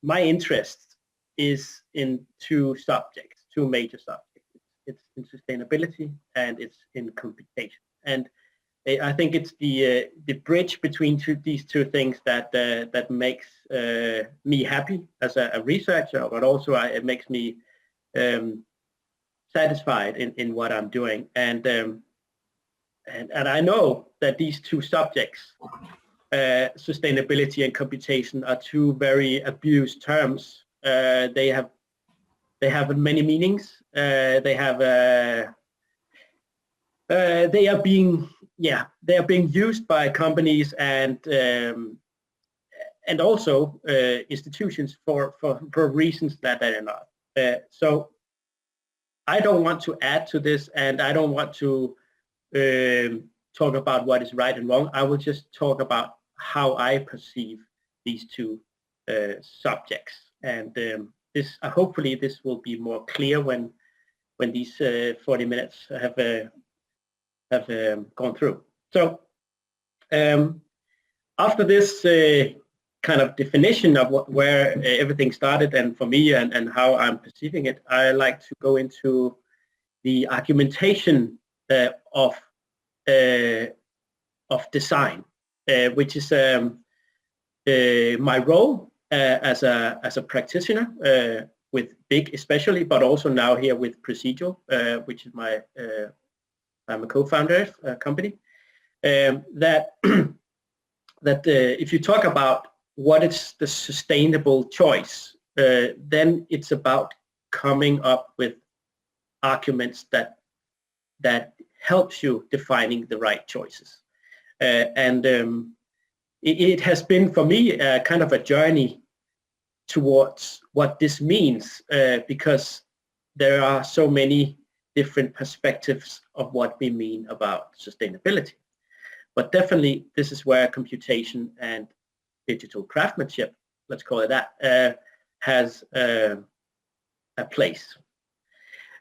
my interest is in two major subjects. It's in sustainability and it's in computation. And I think it's the bridge between these two things that makes me happy as a researcher, but also it makes me satisfied in what I'm doing. And I know that these two subjects, sustainability and computation, are two very abused terms. They have many meanings. They are being used by companies and also institutions for reasons that they are not. So I don't want to add to this, and I don't want to talk about what is right and wrong. I will just talk about how I perceive these two subjects, and hopefully this will be more clear when these 40 minutes have gone through. So after this kind of definition of where everything started, and for me and how I'm perceiving it, I like to go into the argumentation of design, which is my role as a practitioner with BIG especially, but also now here with Procedural, which is I'm a co-founder of a company. That if you talk about what is the sustainable choice, then it's about coming up with arguments that helps you defining the right choices. It has been for me kind of a journey towards what this means, because there are so many different perspectives of what we mean about sustainability. But definitely this is where computation and digital craftsmanship, let's call it that, has a place.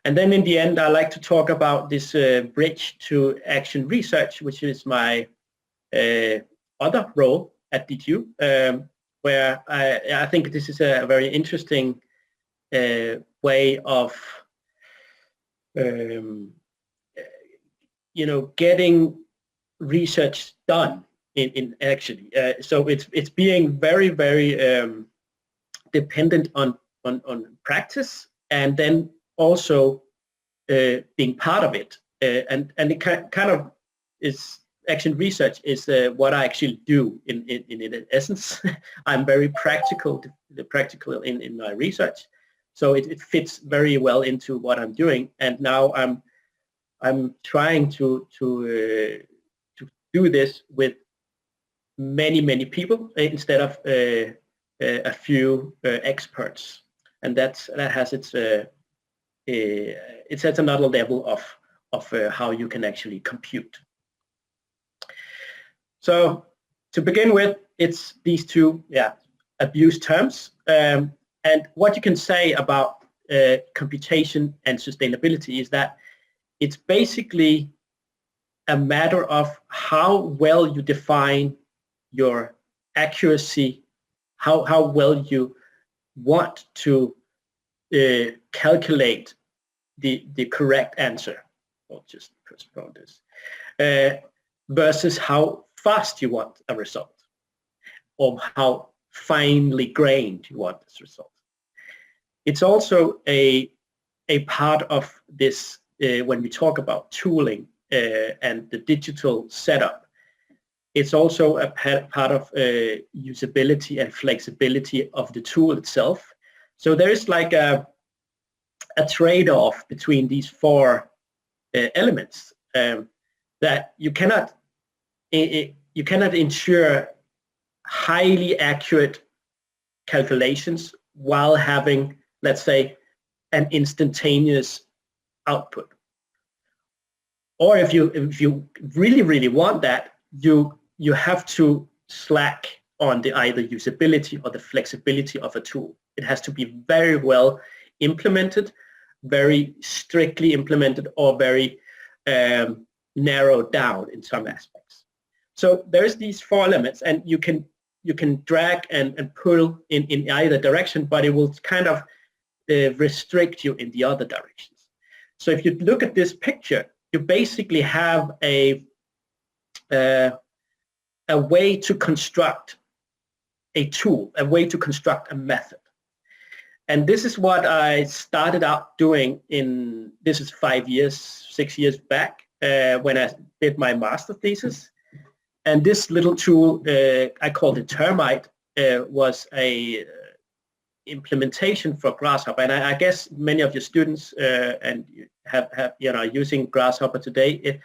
And then in the end, I like to talk about this bridge to action research, which is my other role at DTU, where I think this is a very interesting way of getting research done in actually. So it's being very, very dependent on practice, and then also being part of it. And it kind of is, action research is what I actually do in essence. I'm very practical in my research, so it fits very well into what I'm doing. And now I'm trying to do this with many people instead of a few experts, and that has its it's at another level of how you can actually compute. So to begin with, it's these two abused terms, and what you can say about computation and sustainability is that it's basically a matter of how well you define your accuracy, how well you want to calculate the correct answer. I'll just postpone this, versus how fast you want a result, or how finely grained you want this result. It's also a part of this when we talk about tooling and the digital setup. It's also a part of usability and flexibility of the tool itself. So there is like a trade-off between these four elements that you cannot ensure highly accurate calculations while having, let's say, an instantaneous output. Or if you really want that, you have to slack on the either usability or the flexibility of a tool. It has to be very well implemented, very strictly implemented, or very narrowed down in some aspects. So there's these four elements, and you can you can drag and pull in either direction, but it will kind of restrict you in the other directions. So if you look at this picture, you basically have a way to construct a tool, a way to construct a method. And this is what I started out doing this is 6 years back, when I did my master thesis. And this little tool, I called it Termite, was a implementation for Grasshopper. And I guess many of your students and have using Grasshopper today.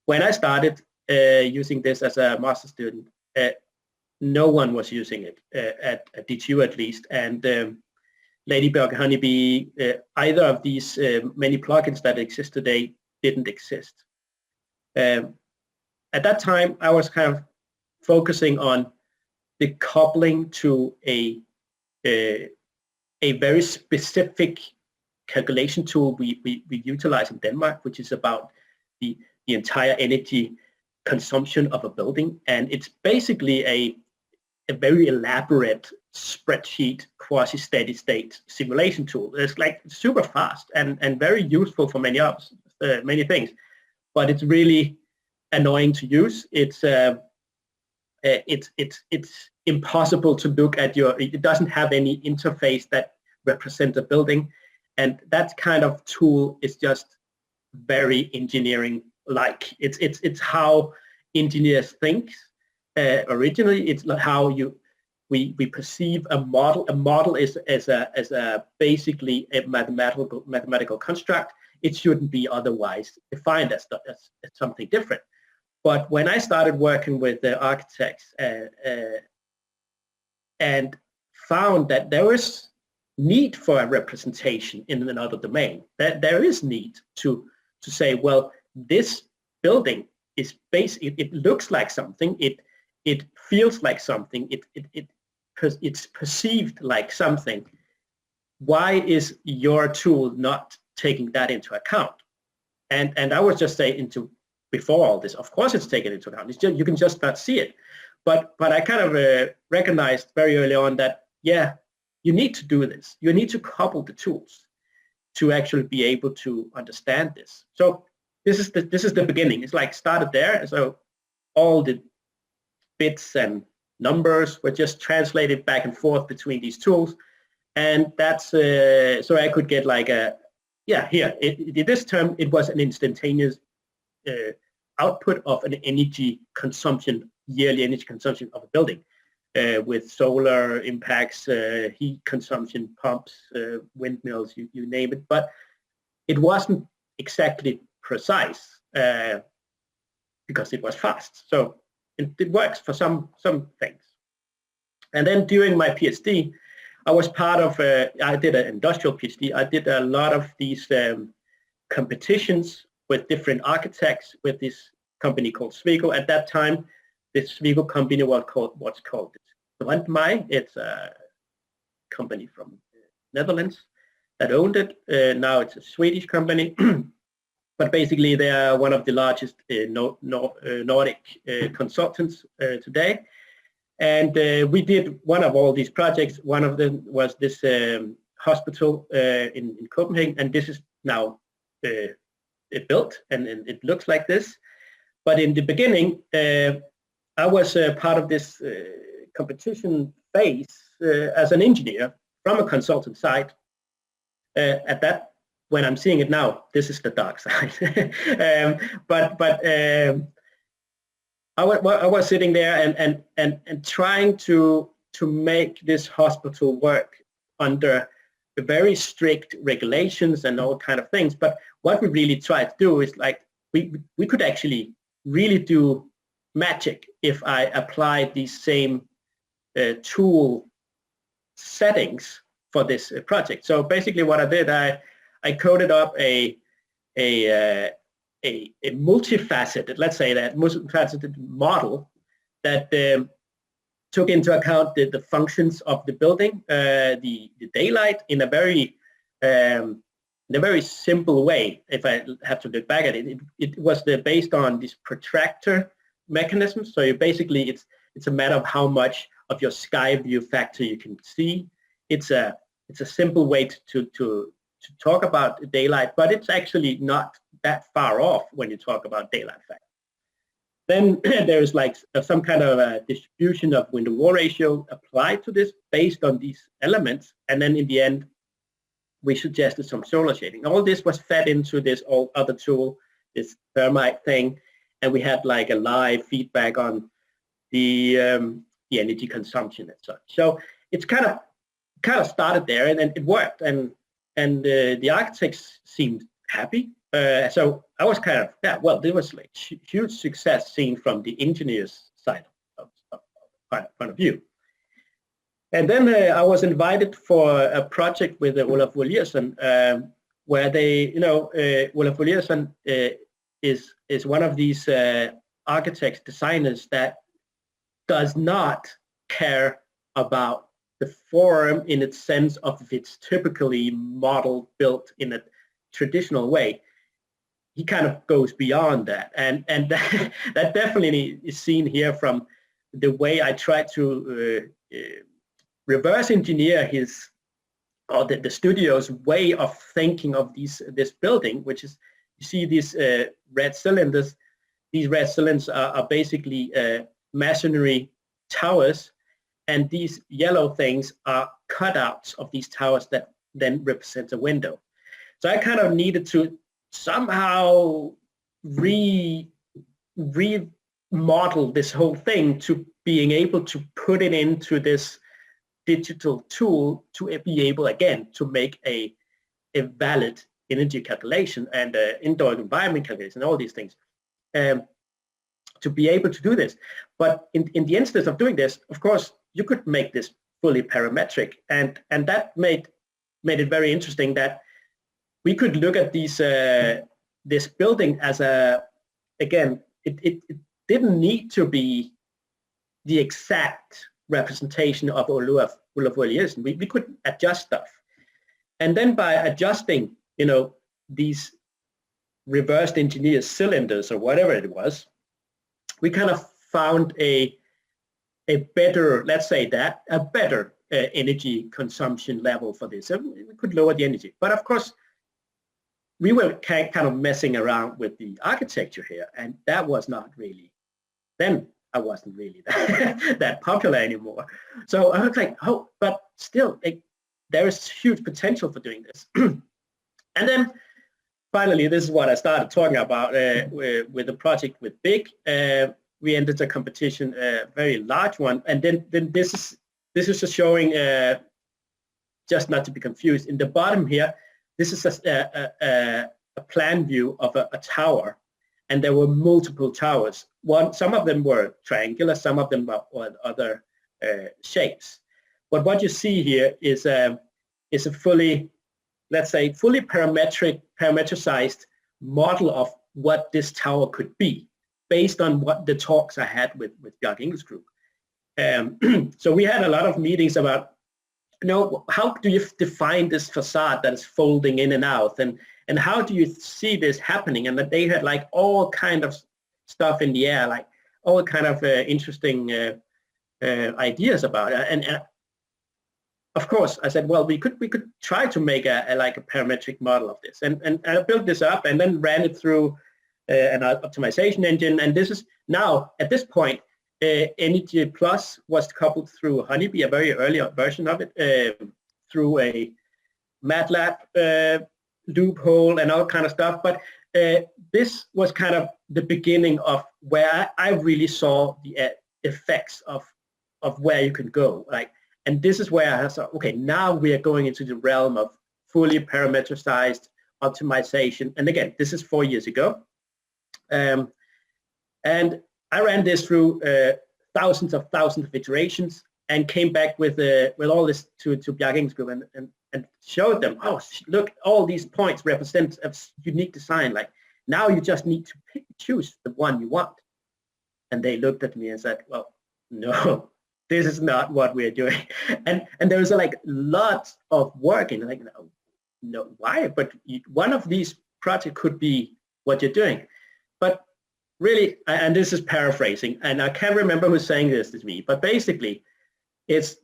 When I started using this as a master student, no one was using it at DTU at least. And Ladybug, Honeybee, either of these many plugins that exist today didn't exist. At that time, I was kind of focusing on the coupling to a very specific calculation tool we utilize in Denmark, which is about the entire energy consumption of a building. And it's basically a very elaborate spreadsheet quasi-steady state simulation tool. It's like super fast and very useful for many things, but it's really annoying to use. It's impossible to look at it doesn't have any interface that represents a building, and that kind of tool is just very engineering like. It's how engineers think. Originally, it's how we perceive a model. A model is basically a mathematical construct. It shouldn't be otherwise defined as something different. But when I started working with the architects and found that there was need for a representation in another domain, that there is need to say, well, this building is it looks like something, it feels like something, it's perceived like something. Why is your tool not taking that into account? And I was just saying before all this, of course it's taken into account. It's just, you can just not see it. But I kind of recognized very early on that, yeah, you need to do this. You need to couple the tools to actually be able to understand this. So this is the beginning. It's like started there. So all the bits and numbers were just translated back and forth between these tools. And that's so I could get like this term, it was an instantaneous output of an energy consumption, yearly energy consumption of a building with solar impacts, heat consumption, pumps, windmills, you name it. But it wasn't exactly precise because it was fast. So it works for some things. And then during my PhD, I was part of, I did an industrial PhD. I did a lot of these competitions with different architects with this company called Sweco. At that time, this Sweco company was called Brandmeijer. It's a company from Netherlands that owned it. Now it's a Swedish company. But basically, they are one of the largest Nordic consultants today. And we did one of all these projects. One of them was this hospital in Copenhagen, and this is now built, and it looks like this. But in the beginning, I was part of this competition phase as an engineer from a consultant side. When I'm seeing it now, this is the dark side. I was sitting there and trying to make this hospital work under very strict regulations and all kind of things. But what we really tried to do is like we could actually really do magic if I applied these same tool settings for this project. So basically, what I did, I coded up a multifaceted, let's say that multifaceted model that took into account the functions of the building, the daylight in a very simple way. If I have to look back at it, it was based on this protractor mechanism. So basically, it's a matter of how much your sky view factor you can see. It's a simple way to talk about daylight, but it's actually not that far off when you talk about daylight factor. Then there's like some kind of a distribution of window-wall ratio applied to this based on these elements, and then in the end we suggested some solar shading. All this was fed into this other tool, this thermite thing, and we had like a live feedback on the energy consumption and such. So it's kind of started there, and then it worked, and the architects seemed happy. So I was kind of, yeah, well, there was like huge success seen from the engineer's side of point of view. And then I was invited for a project with Olaf Woliersen, where they, Olaf Woliersen is one of these architects, designers that does not care about the form in its sense of if it's typically modeled, built in a traditional way. He kind of goes beyond that, and that definitely is seen here from the way I try to reverse engineer the studio's way of thinking of this building, which is, you see these red cylinders. These red cylinders are basically masonry towers, and these yellow things are cutouts of these towers that then represent a window. So I kind of needed to somehow remodel this whole thing to being able to put it into this digital tool to be able, again, to make a valid energy calculation and indoor environment calculation, all these things, to be able to do this. But in the instance of doing this, of course, you could make this fully parametric, and that made it very interesting that we could look at these this building as again, it didn't need to be the exact representation of Olaf Woliersen. We could adjust stuff, and then by adjusting, these reversed engineered cylinders or whatever it was, we kind of found a better, let's say that, a better energy consumption level for this. So we could lower the energy, but of course we were kind of messing around with the architecture here, and that was not really, then I wasn't really that popular anymore. So I was like, oh, but still, there is huge potential for doing this. And then finally, this is what I started talking about with the project with BIG. We entered the competition, a very large one, and then this is just showing, just not to be confused, in the bottom here, this is a plan view of a tower, and there were multiple towers. Some of them were triangular, some of them were other shapes. But what you see here is a fully, let's say, fully parametricized model of what this tower could be, based on what the talks I had with Bjarke Ingels group. So we had a lot of meetings about, how do you define this facade that is folding in and out, and how do you see this happening? And that they had like all kind of stuff in the air, like all kind of interesting ideas about it. And of course, I said, well, we could try to make a parametric model of this, and I built this up and then ran it through an optimization engine. And this is now at this point, Energy Plus was coupled through Honeybee, a very early version of it, through a MATLAB loophole and all kind of stuff. But this was kind of the beginning of where I really saw the effects of where you can go. And this is where I thought, okay, now we are going into the realm of fully parametricized optimization. And again, this is 4 years ago. And I ran this through thousands of iterations and came back with all this to Bjarke Ingels group and showed them, oh, look, all these points represent a unique design. Like, now you just need to choose the one you want. And they looked at me and said, well, no, this is not what we're doing. And there was like lots of work in, like, no, why? But one of these projects could be what you're doing. But really, and this is paraphrasing, and I can't remember who's saying this to me, but basically, It's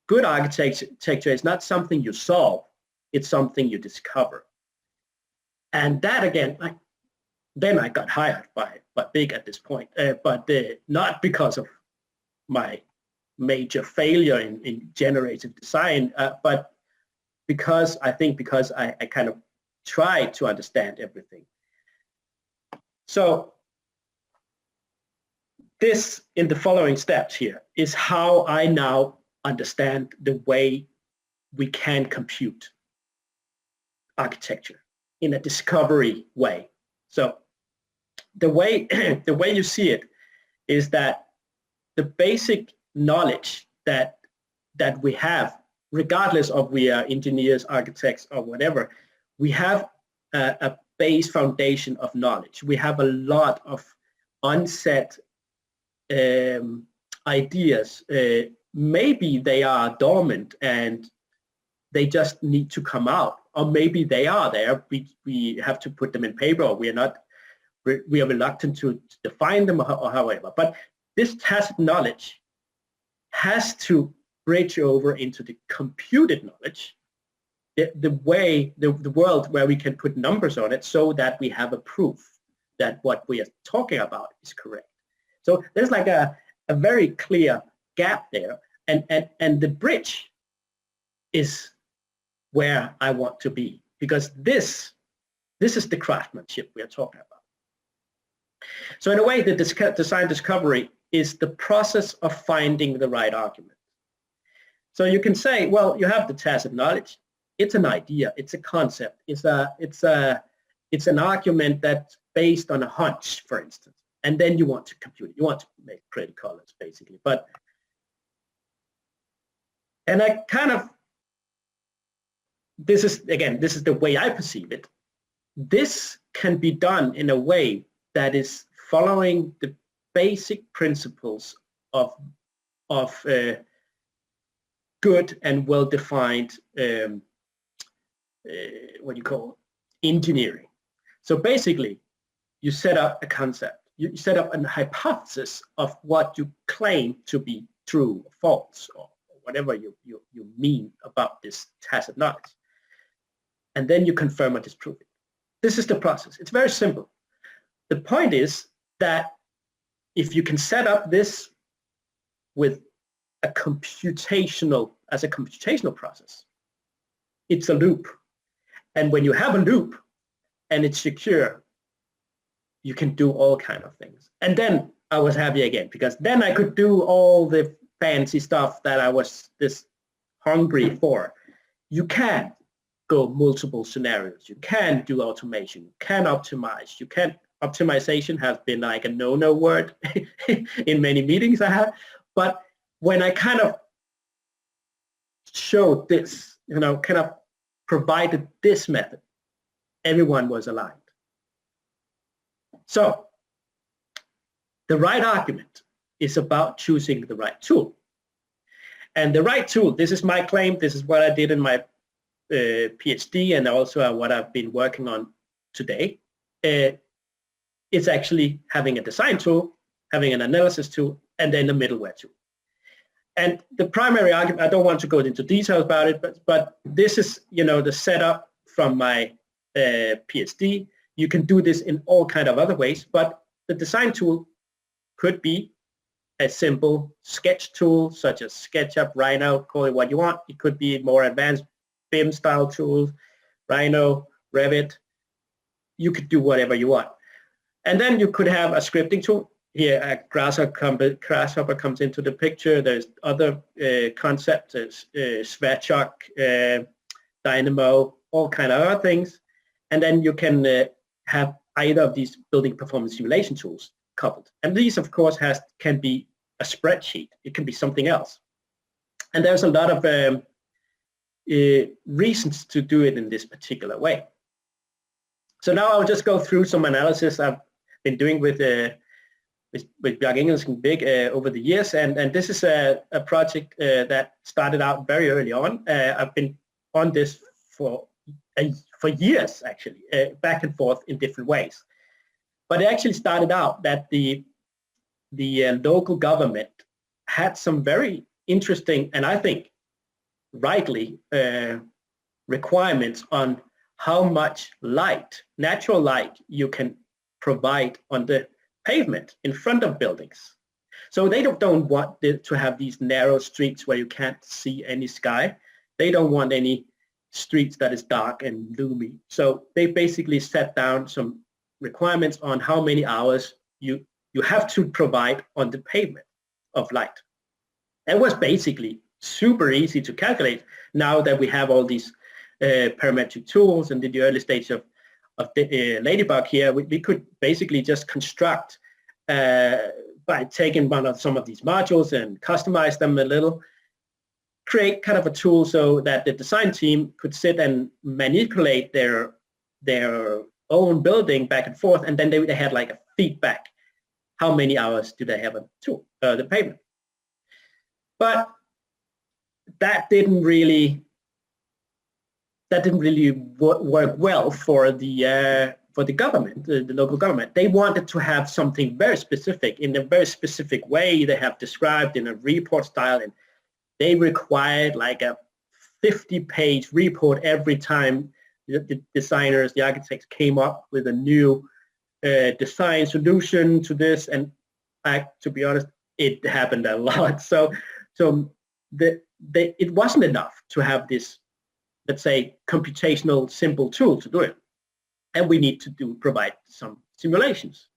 good architecture is not something you solve, it's something you discover. And that again, then I got hired by Big at this point, but not because of my major failure in generative design, but because I kind of tried to understand everything. So this, in the following steps here, is how I now understand the way we can compute architecture in a discovery way. So the way you see it is that the basic knowledge that we have, regardless of we are engineers, architects, or whatever, we have a base foundation of knowledge. We have a lot of unset ideas. Maybe they are dormant and they just need to come out, or maybe they are there. We have to put them in paper, or we are reluctant to define them, or however. But this tacit knowledge has to bridge over into the computed knowledge, the world where we can put numbers on it, so that we have a proof that what we are talking about is correct. So there's like a very clear gap there, and the bridge is where I want to be, because this is the craftsmanship we are talking about. So in a way, the design discovery is the process of finding the right argument. So you can say, well, you have the tacit knowledge. It's an idea. It's a concept. It's an argument that's based on a hunch, for instance. And then you want to compute it. You want to make pretty colors, basically. And I kind of, this is the way I perceive it. This can be done in a way that is following the basic principles of good and well-defined engineering. So basically, you set up a concept. You set up a hypothesis of what you claim to be true or false, or whatever you mean about this tacit knowledge. And then you confirm or disprove it. This is the process. It's very simple. The point is that if you can set up this with a computational process, it's a loop. And when you have a loop and it's secure, you can do all kinds of things. And then I was happy again, because then I could do all the fancy stuff that I was this hungry for. You can go multiple scenarios. You can do automation. You can optimize. You can. Optimization has been like a no-no word in many meetings I have. But when I kind of showed this, kind of provided this method, everyone was aligned. So the right argument is about choosing the right tool. And the right tool, this is my claim, this is what I did in my PhD, and also what I've been working on today. It's actually having a design tool, having an analysis tool, and then a middleware tool. And the primary argument, I don't want to go into details about it, but this is, the setup from my PhD. You can do this in all kinds of other ways, but the design tool could be a simple sketch tool, such as SketchUp, Rhino, call it what you want. It could be more advanced BIM style tools, Rhino, Revit. You could do whatever you want. And then you could have a scripting tool. Here, Grasshopper comes into the picture. There's other concepts, Svetchok, Dynamo, all kind of other things. And then you can have either of these building performance simulation tools coupled. And these, of course, can be a spreadsheet. It can be something else. And there's a lot of reasons to do it in this particular way. So now I'll just go through some analysis I've been doing with Bjarke Ingelsson Big over the years, and this is a project that started out very early on. I've been on this for years, actually, back and forth in different ways. But it actually started out that the local government had some very interesting, and I think rightly, requirements on how much light, natural light, you can provide on the pavement in front of buildings. So they don't want to have these narrow streets where you can't see any sky. They don't want any streets that is dark and gloomy. So they basically set down some requirements on how many hours you have to provide on the pavement of light. It was basically super easy to calculate now that we have all these parametric tools, and in the early stage of the Ladybug here, we could basically just construct by taking some of these modules and customize them a little, create kind of a tool so that the design team could sit and manipulate their own building back and forth, and then they had like a feedback. How many hours do they have on the pavement? But that didn't really work well for the government, the local government. They wanted to have something very specific in a very specific way. They have described in a report style, and they required like a 50-page report every time the designers, the architects came up with a new design solution to this. And to be honest, it happened a lot. So it wasn't enough to have this, let's say, computational simple tool to do it. And we need to provide some simulations.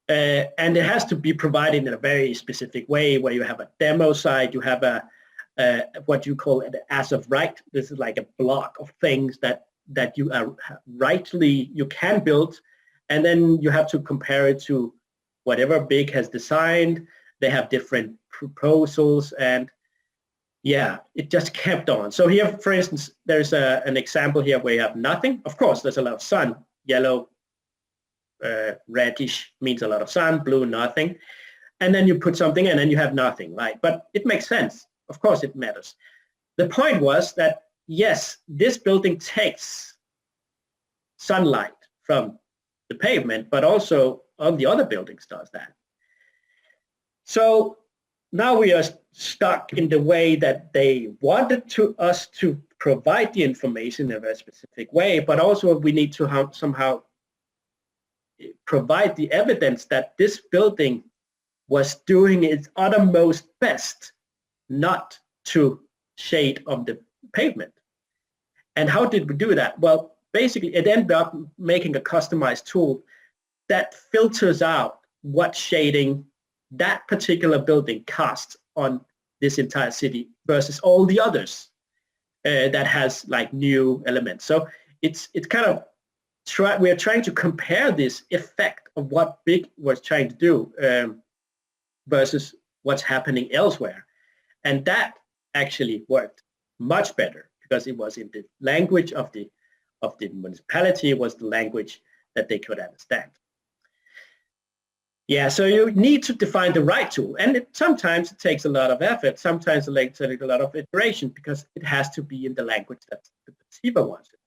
And it has to be provided in a very specific way, where you have a demo site, you have what you call an as of right. This is like a block of things that you you can build, and then you have to compare it to whatever Big has designed. They have different proposals, and yeah, it just kept on. So here, for instance, there's an example here where you have nothing. Of course, there's a lot of sun. Yellow, reddish means a lot of sun, blue, nothing. And then you put something and then you have nothing, right? But it makes sense. Of course, it matters. The point was that, yes, this building takes sunlight from the pavement, but also all the other buildings does that. So now we are stuck in the way that they wanted us to provide the information in a very specific way, but also we need to somehow provide the evidence that this building was doing its uttermost best not to shade on the pavement. And how did we do that? Well, basically it ended up making a customized tool that filters out what shading that particular building casts on this entire city versus all the others that has like new elements. So it's kind of we're trying to compare this effect of what Big was trying to do versus what's happening elsewhere, and that actually worked much better because it was in the language of the municipality. It was the language that they could understand. Yeah, so you need to define the right tool, and sometimes it takes a lot of effort. Sometimes it takes a lot of iteration because it has to be in the language that the perceiver wants it.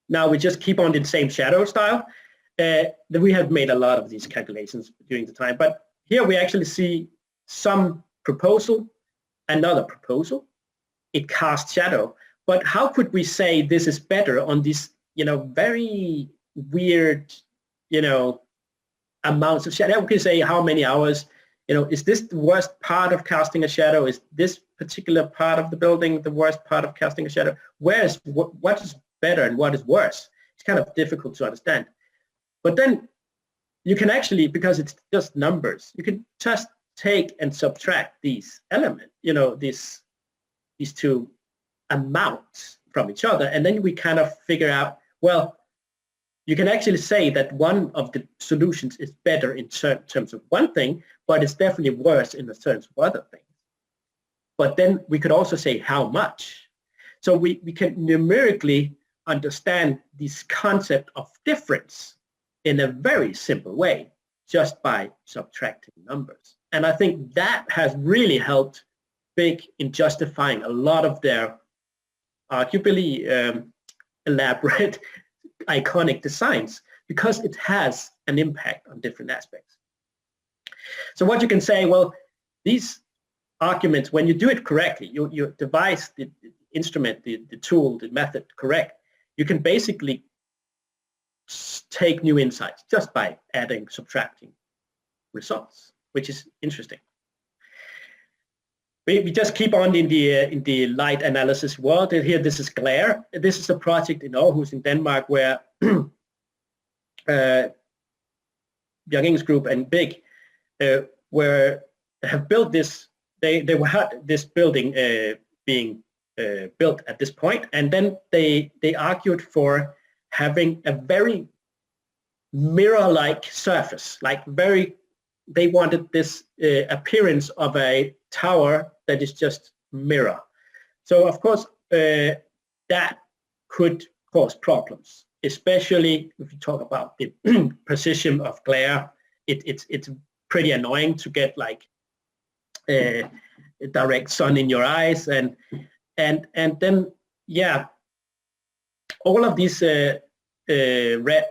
Now we just keep on the same shadow style. We have made a lot of these calculations during the time, but here we actually see some proposal, another proposal. It casts shadow, but how could we say this is better on this, very weird, amounts of shadow? We can say how many hours, is this the worst part of casting a shadow? Is this particular part of the building the worst part of casting a shadow? What is better and what is worse? It's kind of difficult to understand. But then you can actually, because it's just numbers, you can just take and subtract these elements, these two amounts from each other, and then we kind of figure out, well, you can actually say that one of the solutions is better in terms of one thing, but it's definitely worse in the terms of other things. But then we could also say how much. So we can numerically understand this concept of difference in a very simple way just by subtracting numbers. And I think that has really helped Big in justifying a lot of their arguably elaborate iconic designs, because it has an impact on different aspects. So what you can say, well, these arguments, when you do it correctly, you devise the instrument, the tool, the method correct, you can basically take new insights just by adding, subtracting results, which is interesting. We just keep on in the light analysis world. And here, this is glare. This is a project in Aarhus in Denmark where Bjørnings Group and Big have built this. They had this building being built at this point, and then they argued for having a very mirror-like surface, like they wanted this appearance of a tower that is just mirror. So of course that could cause problems, especially if you talk about the precision of glare. It's pretty annoying to get like direct sun in your eyes, and then yeah, all of these red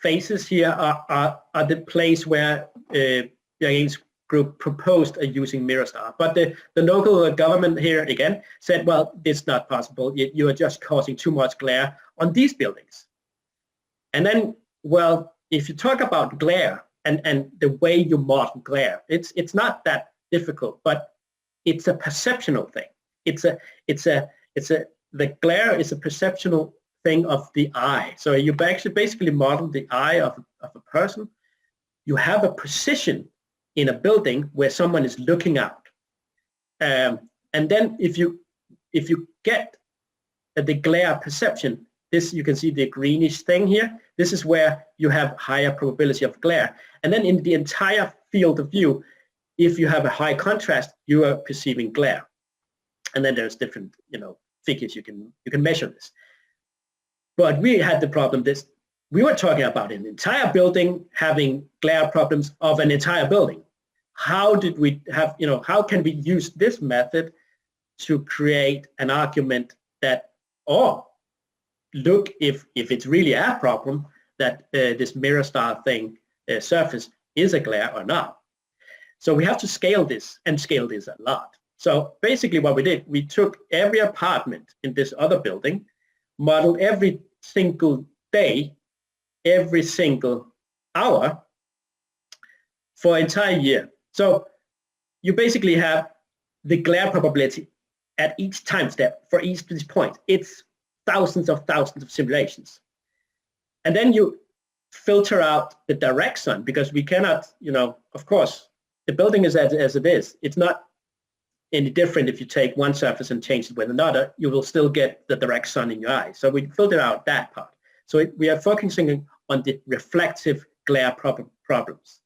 faces here are the place where Bjørnings Group proposed using MirrorStar, but the local government here again said, well, it's not possible. You are just causing too much glare on these buildings. And then, well, if you talk about glare and the way you model glare, it's not that difficult, but it's a perceptual thing. The glare is a perceptual thing of the eye. So you actually basically model the eye of a person. You have a precision in a building where someone is looking out, and then if you get the glare perception, this you can see the greenish thing here. This is where you have higher probability of glare, and then in the entire field of view, if you have a high contrast, you are perceiving glare, and then there's different figures you can measure this. But we had the problem this. We were talking about an entire building having glare problems of an entire building. How did we have, how can we use this method to create an argument that, look, if it's really a problem that this MirrorStar thing surface is a glare or not. So we have to scale this and scale this a lot. So basically what we did, we took every apartment in this other building, modeled every single day, every single hour for an entire year. So you basically have the glare probability at each time step for each of these points. It's thousands of simulations. And then you filter out the direct sun, because we cannot, of course, the building is as it is. It's not any different if you take one surface and change it with another. You will still get the direct sun in your eye. So we filter out that part. So we are focusing on the reflective glare problems.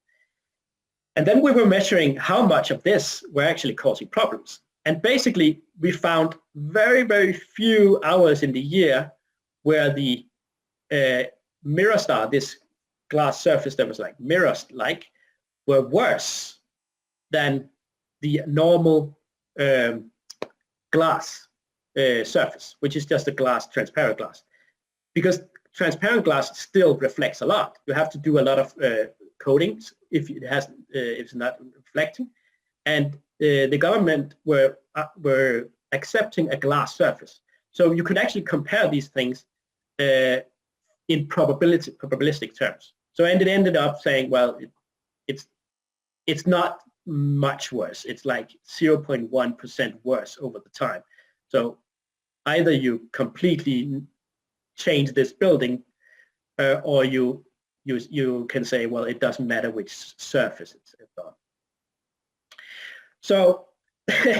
And then we were measuring how much of this were actually causing problems. And basically, we found very, very few hours in the year where the MirrorStar, this glass surface that was like mirrors-like, were worse than the normal glass surface, which is just a transparent glass. Because transparent glass still reflects a lot. You have to do a lot of coatings if it's not reflecting, and the government were accepting a glass surface. So you could actually compare these things in probabilistic terms. So it ended up saying, well, it's not much worse. It's like 0.1% worse over the time. So either you completely change this building, or you can say, well, it doesn't matter which surface it's on. So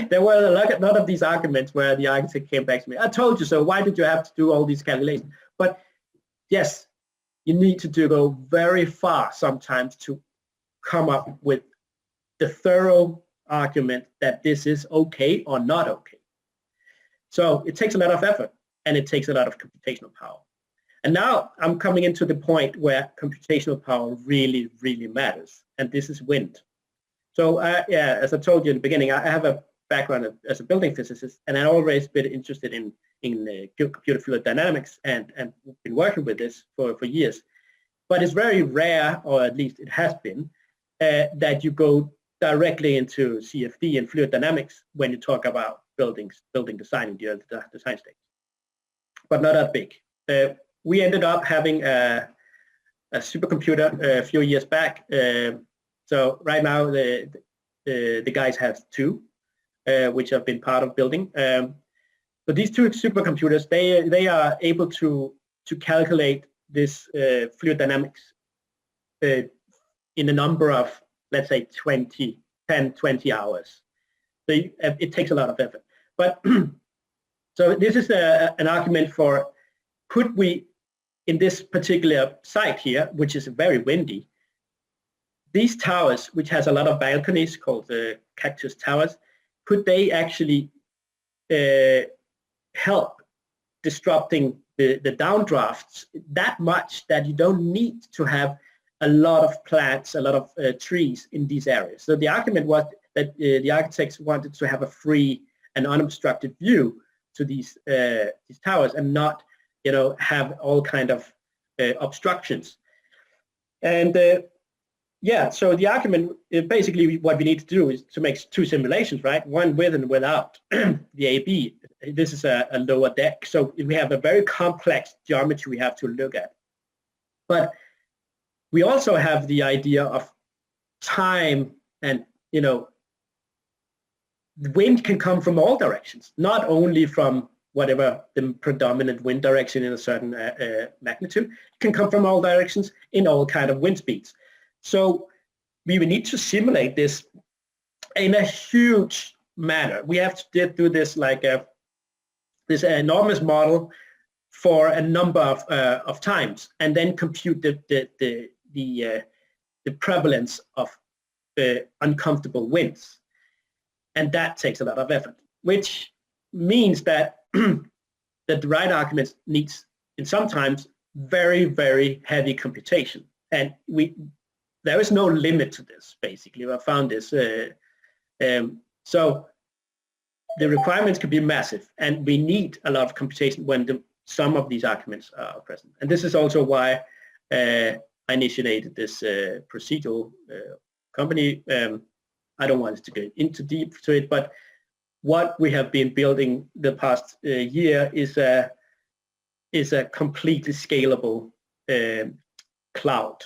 there were a lot of these arguments where the architect came back to me. I told you so. Why did you have to do all these calculations? But yes, you need to go very far sometimes to come up with the thorough argument that this is okay or not okay. So it takes a lot of effort, and it takes a lot of computational power. And now I'm coming into the point where computational power really, really matters, and this is wind. So yeah, as I told you in the beginning, I have a background as a building physicist, and I've always been interested in computer fluid dynamics, and been working with this for years. But it's very rare, or at least it has been, that you go directly into CFD and fluid dynamics when you talk about building design in the design stage, but not that big. We ended up having a supercomputer a few years back. So right now the guys have two, which have been part of building. So these two supercomputers, they are able to calculate this fluid dynamics in a number of, let's say, 10, 20 hours. So it takes a lot of effort. But so this is an argument for, could we, in this particular site here, which is very windy, these towers, which has a lot of balconies called the cactus towers, could they actually help disrupting the downdrafts that much that you don't need to have a lot of plants, a lot of trees in these areas? So the argument was that the architects wanted to have a free and unobstructed view to these towers and not, have all kind of obstructions. And yeah, so the argument, basically what we need to do is to make two simulations, right? One with and without the AB. This is a lower deck, so we have a very complex geometry we have to look at. But we also have the idea of time, and the wind can come from all directions, not only from whatever the predominant wind direction in a certain magnitude. It can come from all directions in all kind of wind speeds. So we will need to simulate this in a huge manner. We have to do this like this enormous model for a number of times, and then compute the prevalence of uncomfortable winds. And that takes a lot of effort, which means that that the right argument needs, in sometimes, very, very heavy computation. And there is no limit to this, basically. I found this. So the requirements could be massive, and we need a lot of computation when some of these arguments are present. And this is also why I initiated this procedural company. I don't want to go into deep to it, but what we have been building the past year is a completely scalable cloud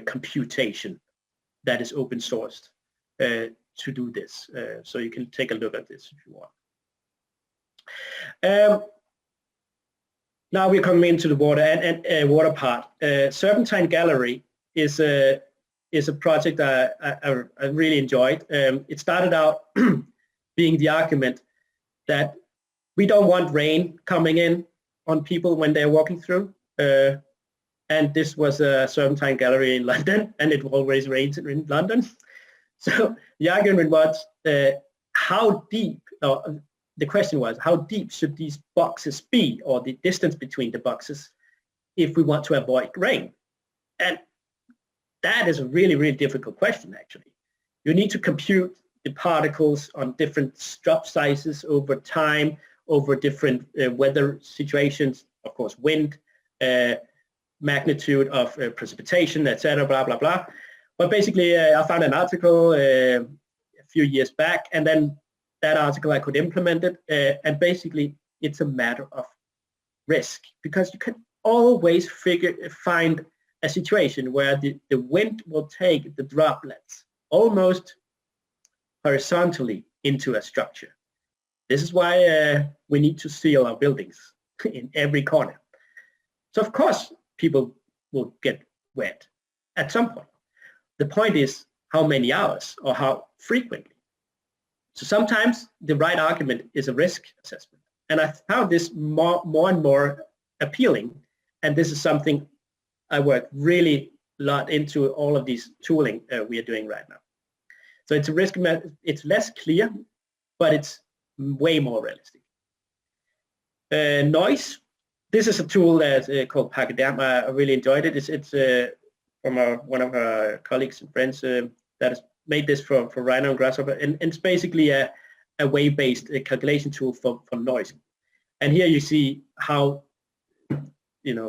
computation that is open sourced to do this. So you can take a look at this if you want. Now we're coming into the water and water part. Serpentine Gallery is a project I really enjoyed. It started out being the argument that we don't want rain coming in on people when they're walking through. And this was a Serpentine Gallery in London, and it always rains in London. So the argument was how deep, or the question was, how deep should these boxes be, or the distance between the boxes, if we want to avoid rain? And that is a really, really difficult question, actually. You need to compute the particles on different drop sizes over time, over different weather situations, of course, wind, magnitude of precipitation, etc., blah, blah, blah. But basically, I found an article a few years back, and then that article I could implement it, and basically it's a matter of risk, because you can always find a situation where the wind will take the droplets almost horizontally into a structure. This is why we need to seal our buildings in every corner. So of course people will get wet at some point. The point is how many hours or how frequently. So sometimes the right argument is a risk assessment. And I found this more and more appealing. And this is something I work really a lot into all of these tooling we are doing right now. So it's a risk, it's less clear, but it's way more realistic. Noise. This is a tool that's called Pachyderm. I really enjoyed it. It's from one of our colleagues and friends that has made this for Rhino and Grasshopper, and it's basically a wave-based calculation tool for noise. And here you see how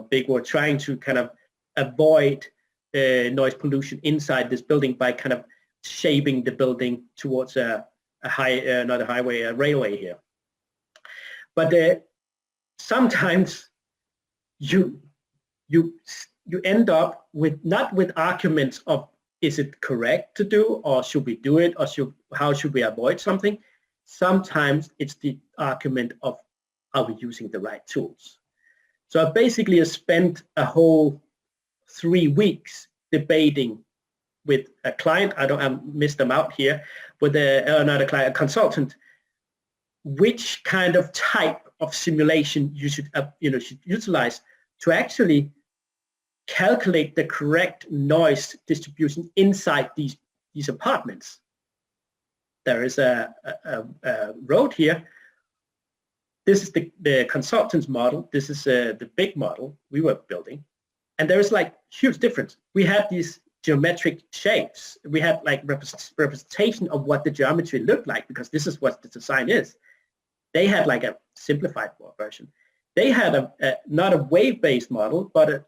big we're trying to kind of avoid noise pollution inside this building by kind of shaping the building towards a not a highway, a railway here. But sometimes you end up with not with arguments of is it correct to do, or should we do it, or how should we avoid something. Sometimes it's the argument of are we using the right tools. So I basically spent a whole 3 weeks debating with a client. I missed them out here, with not a client, a consultant, which kind of type of simulation you should should utilize to actually calculate the correct noise distribution inside these apartments. There is a road here. This is the consultant's model. This is the big model we were building, and there is like huge difference. We had these geometric shapes. We had like representation of what the geometry looked like, because this is what the design is. They had like a simplified version. They had not a wave-based model, but a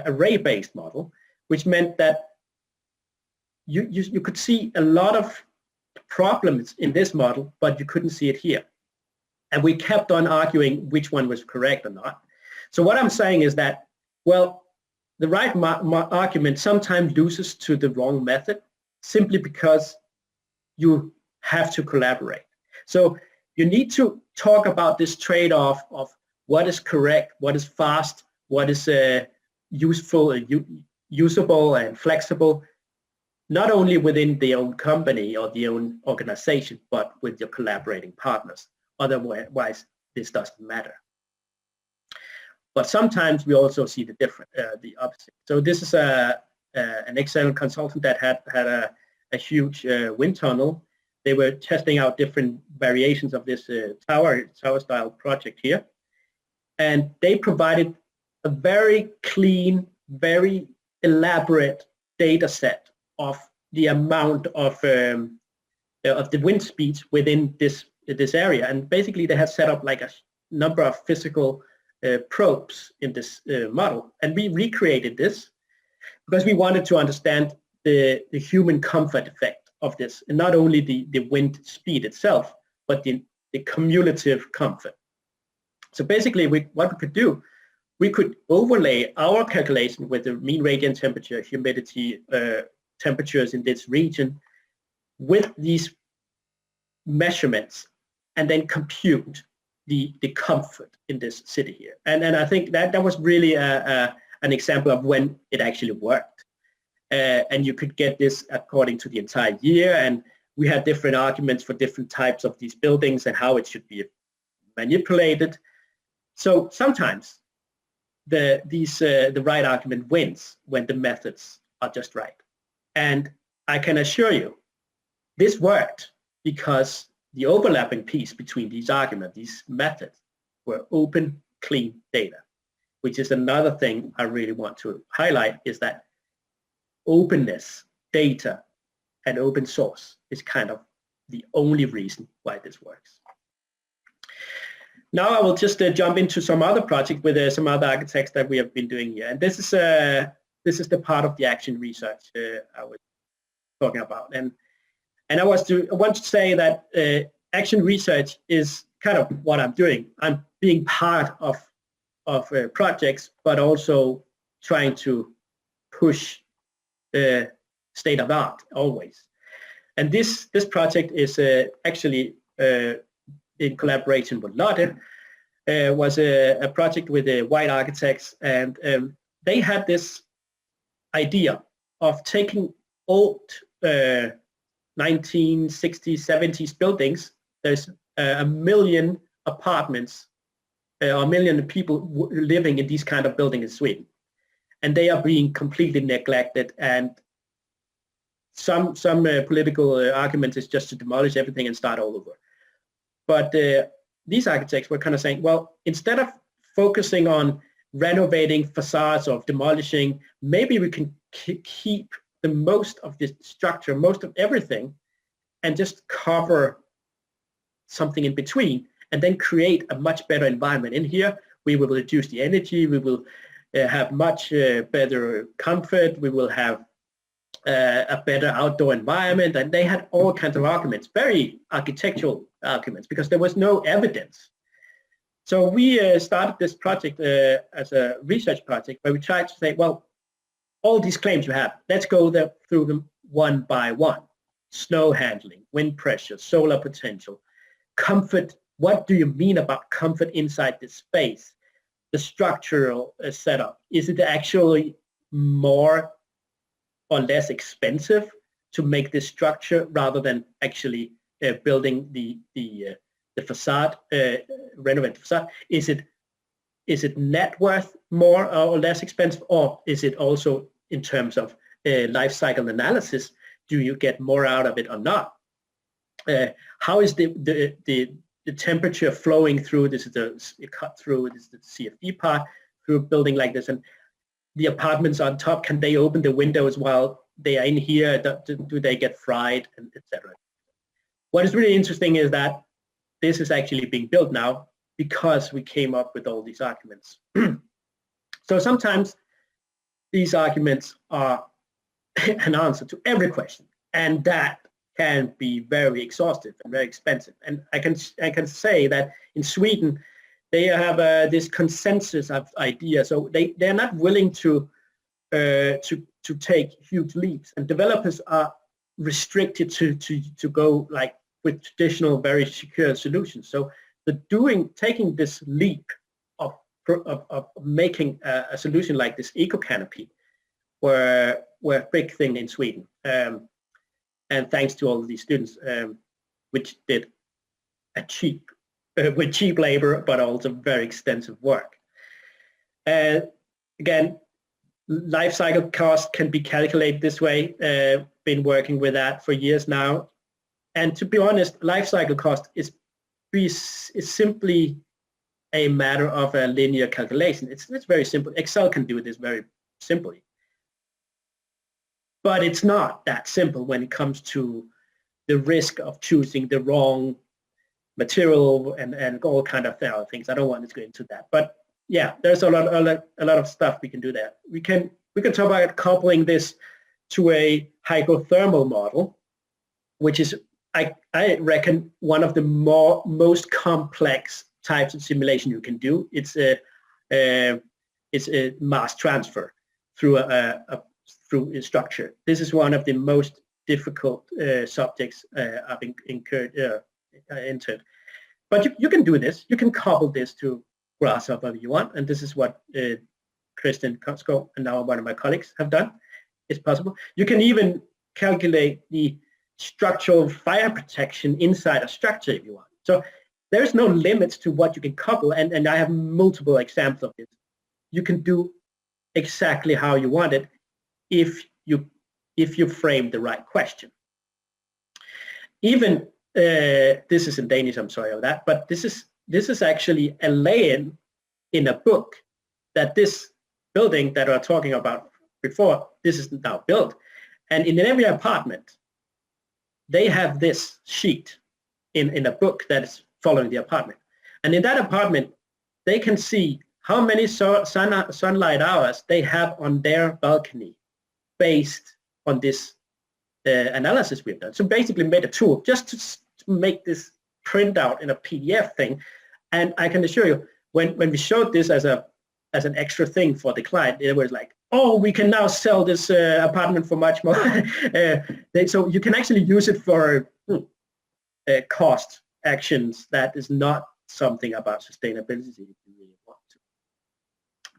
array-based model, which meant that you could see a lot of problems in this model, but you couldn't see it here. And we kept on arguing which one was correct or not. So what I'm saying is that, well, the right argument sometimes loses to the wrong method, simply because you have to collaborate. So you need to talk about this trade-off of what is correct, what is fast, what is useful and usable and flexible, not only within the own company or the own organization, but with your collaborating partners. Otherwise, this doesn't matter. But sometimes we also see the opposite. So this is an external consultant that had a huge wind tunnel. They were testing out different variations of this tower-style project here, and they provided a very clean, very elaborate data set of the amount of the wind speeds within this area. And basically they have set up like a number of physical probes in this model. And we recreated this because we wanted to understand the human comfort effect of this, and not only the wind speed itself, but the cumulative comfort. So basically what we could do, we could overlay our calculation with the mean radiant temperature, humidity, temperatures in this region with these measurements, and then compute the comfort in this city here. And I think that was really an example of when it actually worked. And you could get this according to the entire year, and we had different arguments for different types of these buildings and how it should be manipulated. So sometimes the right argument wins when the methods are just right. And I can assure you, this worked because the overlapping piece between these arguments, these methods, were open, clean data, which is another thing I really want to highlight, is that openness, data, and open source is kind of the only reason why this works. Now I will just jump into some other project with some other architects that we have been doing here. And this is the part of the action research I was talking about. And I want to say that action research is kind of what I'm doing. I'm being part of projects, but also trying to push state of art always. And this project is actually in collaboration with Lotte. Was a project with the white architects, and they had this idea of taking old 1960s, 70s buildings. There's a million apartments, a million people living in these kind of buildings in Sweden, and they are being completely neglected. And some political argument is just to demolish everything and start all over. But these architects were kind of saying, well, instead of focusing on renovating facades or demolishing, maybe we can keep the most of this structure, most of everything, and just cover something in between, and then create a much better environment. In here, we will reduce the energy, we will have much better comfort, we will have a better outdoor environment, and they had all kinds of arguments, very architectural arguments, because there was no evidence. So we started this project as a research project where we tried to say, well, all these claims you have, let's go through them one by one. Snow handling, wind pressure, solar potential, comfort. What do you mean about comfort inside this space? The structural setup. Is it actually more or less expensive to make this structure rather than actually building the facade, renovate the facade? Is it net worth more or less expensive, or is it also in terms of life cycle analysis? Do you get more out of it or not? How is the temperature flowing through? This is the cut through. This is the CFD part through a building like this, and the apartments on top. Can they open the windows while they are in here? Do they get fried, and etc. What is really interesting is that this is actually being built now because we came up with all these arguments. So sometimes these arguments are an answer to every question, and that can be very exhaustive and very expensive. And I can say that in Sweden they have this consensus of ideas, so they're not willing to take huge leaps, and developers are restricted to go like with traditional very secure solutions. So taking this leap of making a solution like this eco canopy were a big thing in Sweden, and thanks to all of these students, which did with cheap labor, but also very extensive work. Again, life cycle cost can be calculated this way. Been working with that for years now, and to be honest, life cycle cost is simply a matter of a linear calculation. It's very simple. Excel can do this very simply. But it's not that simple when it comes to the risk of choosing the wrong material and all kind of things. I don't want to go into that. But yeah, there's a lot of stuff we can do there. We can talk about coupling this to a hydrothermal model, which is I reckon one of the most complex types of simulation you can do. It's a mass transfer through through a structure. This is one of the most difficult subjects I've entered. But you can do this. You can couple this to Grasshopper if you want, and this is what Kristen Kotsko and now one of my colleagues have done. It's possible. You can even calculate the structural fire protection inside a structure if you want. So there's no limits to what you can couple, and I have multiple examples of this. You can do exactly how you want it if you frame the right question. Even this is in Danish, I'm sorry of that, but this is actually a lay-in in a book that this building that we're talking about before, this is now built. And in every apartment, they have this sheet in a book that is following the apartment. And in that apartment, they can see how many sunlight hours they have on their balcony based on this analysis we've done. So basically made a tool just to make this printout in a PDF thing. And I can assure you, when we showed this as an extra thing for the client, it was like, oh, we can now sell this apartment for much more. So you can actually use it for cost actions that is not something about sustainability if you really want to.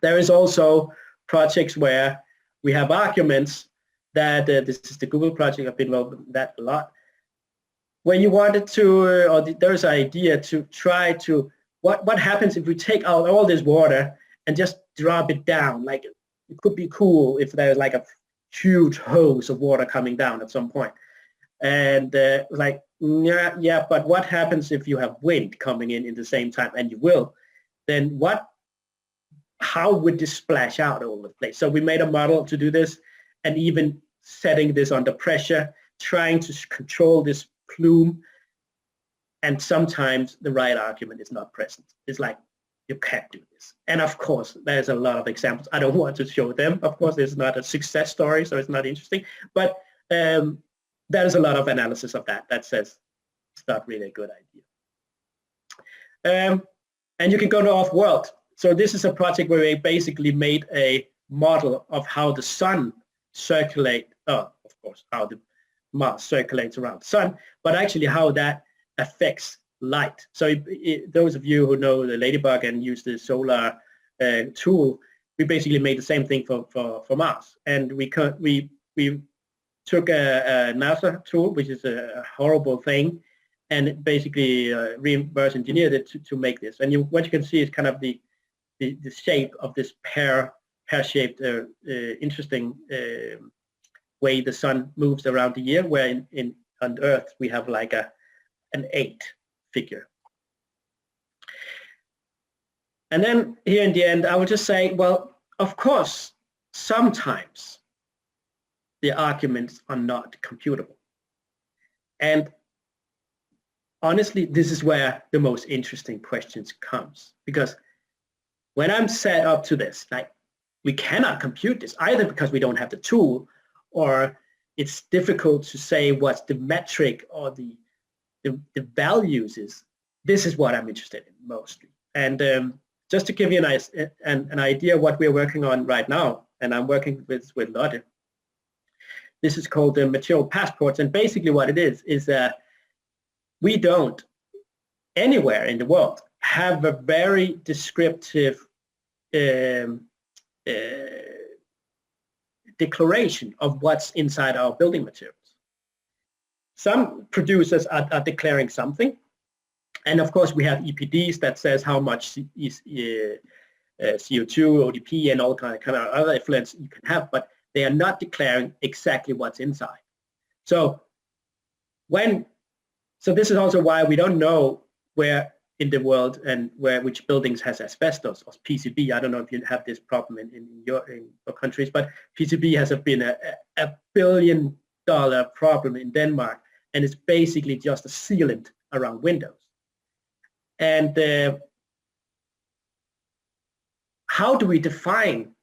There is also projects where we have arguments that this is the Google project. I've been involved in that a lot. When you wanted to, or there's an idea to try to, what happens if we take out all this water and just drop it down? Like it could be cool if there's like a huge hose of water coming down at some point. And like, yeah, but what happens if you have wind coming in the same time? And you will. Then how would this splash out all over the place? So we made a model to do this, and even setting this under pressure, trying to control this plume, and sometimes the right argument is not present. It's like you can't do this. And of course, there's a lot of examples. I don't want to show them. Of course, it's not a success story, so it's not interesting. But there's a lot of analysis of that says it's not really a good idea. And you can go to off-world. So this is a project where we basically made a model of how the sun circulates, of course, how the Mars circulates around the sun, but actually how that affects light. So those of you who know the Ladybug and use the solar tool, we basically made the same thing for Mars. And we took a NASA tool, which is a horrible thing, and basically reverse engineered it to make this. And what you can see is kind of the shape of this pear-shaped, interesting way the sun moves around the year, where on Earth we have like an 8 figure. And then here in the end, I would just say, well, of course, sometimes the arguments are not computable. And honestly, this is where the most interesting questions comes, because when I'm set up to this, like, we cannot compute this either because we don't have the tool, or it's difficult to say what's the metric or the values is. This is what I'm interested in mostly. And just to give you an idea of what we're working on right now, and I'm working with Lotte, this is called the material passports. And basically what it is that we don't anywhere in the world have a very descriptive declaration of what's inside our building materials. Some producers are declaring something, and of course we have EPDs that says how much is CO2, ODP, and all kind of other effluents you can have, but they are not declaring exactly what's inside. So this is also why we don't know where in the world and which buildings has asbestos or PCB. I don't know if you have this problem in your countries, but PCB has been a $1 billion problem in Denmark, and it's basically just a sealant around windows. And how do we define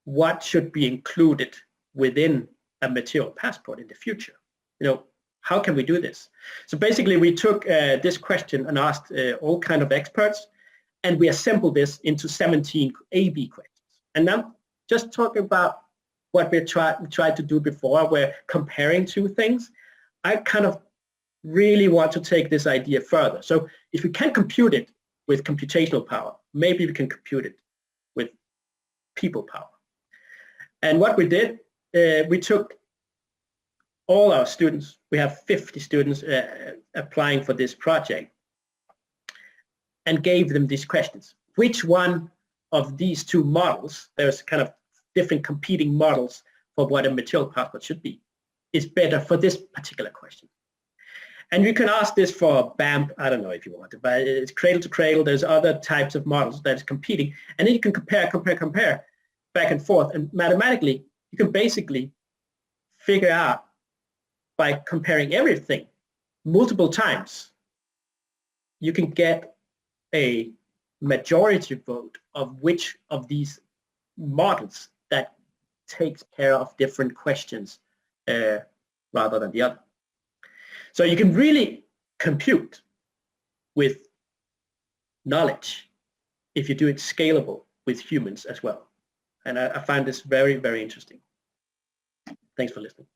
what should be included within a material passport in the future? How can we do this? So basically we took this question and asked all kind of experts, and we assembled this into 17 A/B questions. And now just talking about what we tried to do before, where comparing two things, I kind of really want to take this idea further. So if we can compute it with computational power, maybe we can compute it with people power. And what we did, we took all our students, we have 50 students applying for this project, and gave them these questions. Which one of these two models, there's kind of different competing models for what a material passport should be, is better for this particular question? And you can ask this for BAMP, I don't know if you want it, but it's cradle to cradle. There's other types of models that is competing, and then you can compare back and forth, and mathematically you can basically figure out by comparing everything multiple times, you can get a majority vote of which of these models that takes care of different questions rather than the other. So you can really compute with knowledge if you do it scalable with humans as well. And I find this very, very interesting. Thanks for listening.